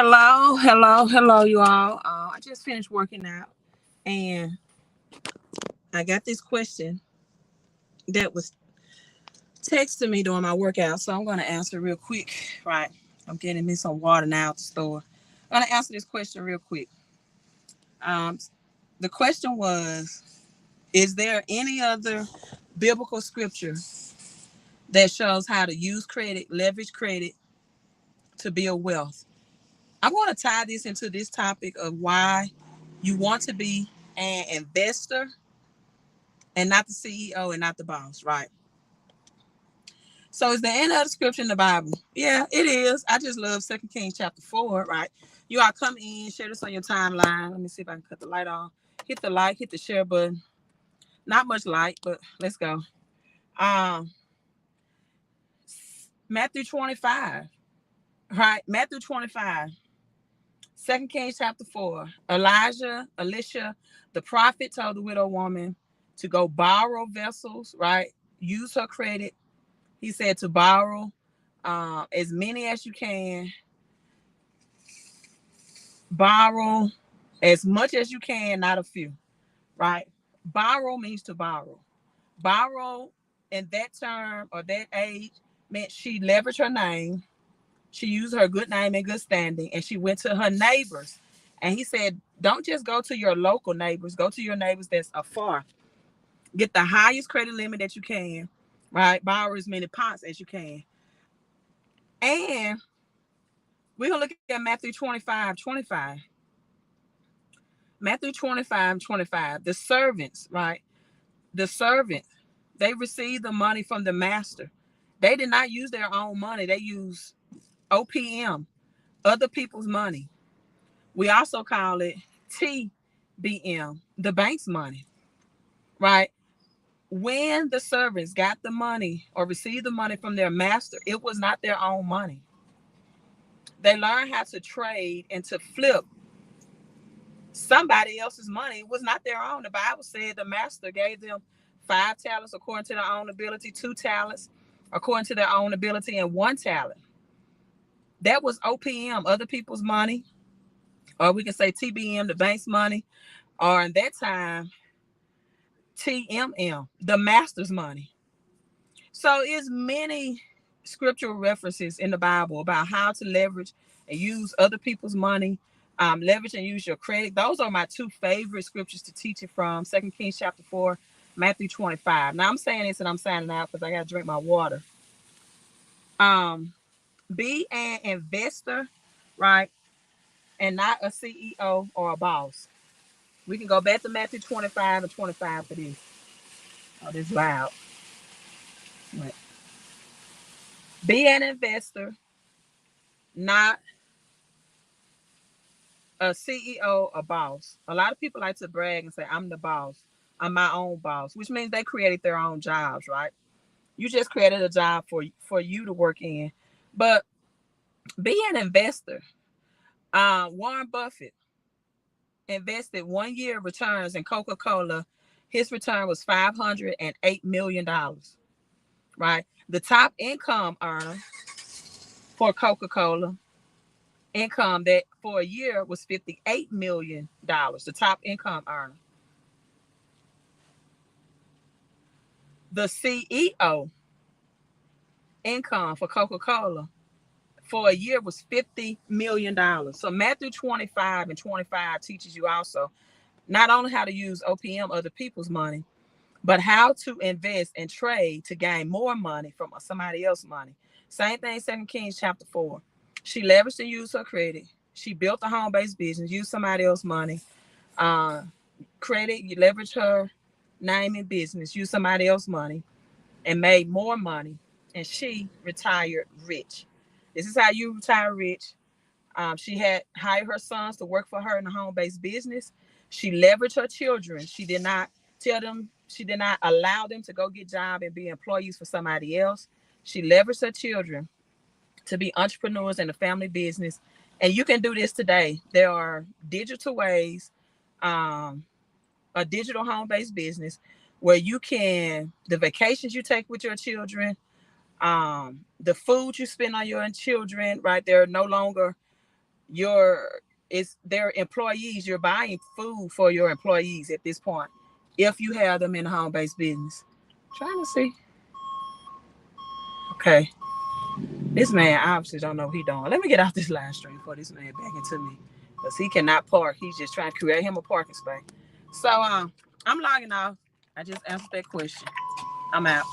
Hello, you all. I just finished working out, and I got this question that was texted me during my workout, so I'm going to answer real quick. Right, I'm getting me some water now at the store. I'm going to answer this question real quick. Um, the question was: is there any other biblical scripture that shows how to use credit, leverage credit to build wealth? I'm going to tie this into this topic of why you want to be an investor and not the CEO and not the boss, right? So is there any other scripture in the Bible? Yeah, it is. I just love 2 Kings chapter 4, right? You all come in, share this on your timeline. Let me see if I can cut the light off. Hit the like, hit the share button. Not much light, but let's go. Um, Matthew 25, right? Matthew 25. 2 Kings chapter 4. Elisha, the prophet, told the widow woman to go borrow vessels, right? Use her credit. He said to borrow as many as you can. Borrow as much as you can, not a few, right? Borrow means to borrow. Borrow in that term or that age meant she leveraged her name. She used her good name and good standing, and she went to her neighbors. And he said, don't just go to your local neighbors, go to your neighbors that's afar. Get the highest credit limit that you can, right? Borrow as many pots as you can. And we're going to look at Matthew 25:25. Matthew 25:25. The servants, right? The servant, they received the money from the master. They did not use their own money. They used OPM, other people's money. We also call it TBM, the bank's money, right? When the servants got the money or received the money from their master, it was not their own money. They learned how to trade and to flip somebody else's money. It was not their own. The Bible said the master gave them 5 talents according to their own ability, 2 talents according to their own ability, and 1 talent. That was OPM, other people's money, or we can say TBM, the bank's money, or in that time, TMM, the master's money. So it's many scriptural references in the Bible about how to leverage and use other people's money, leverage and use your credit. Those are my 2 favorite scriptures to teach it from: 2 Kings chapter 4, Matthew 25. Now I'm saying this and I'm signing out because I got to drink my water. Be an investor, right? And not a CEO or a boss. We can go back to Matthew 25:25 for this. Oh, this is loud. Right. Be an investor, not a CEO or boss. A lot of people like to brag and say, I'm the boss. I'm my own boss, which means they created their own jobs, right? You just created a job for you to work in. But be an investor. Warren Buffett invested 1 year returns in Coca-Cola. His return was $508 million, right? The top income earner for Coca-Cola income that for a year was $58 million, the top income earner. The CEO income for Coca-Cola for a year was $50 million. So Matthew 25:25 teaches you also not only how to use OPM, other people's money, but how to invest and trade to gain more money from somebody else's money. Same thing, 2 Kings chapter 4. She leveraged and used her credit. She built a home-based business, used somebody else's money. Credit, you leverage her name and business, used somebody else's money, and made more money. And she retired rich. This is how you retire rich. She had hired her sons to work for her in a home-based business. She leveraged her children. She did not allow them to go get jobs and be employees for somebody else. She leveraged her children to be entrepreneurs in the family business. And you can do this today. There are digital ways, a digital home-based business where you can, the vacations you take with your children, the food you spend on your children, right? They're no longer it's their employees. You're buying food for your employees at this point, if you have them in a home-based business. Trying to see. Okay. This man obviously don't know what he doing. Let me get off this live stream before this man back into me. Because he cannot park. He's just trying to create him a parking space. So I'm logging off. I just answered that question. I'm out.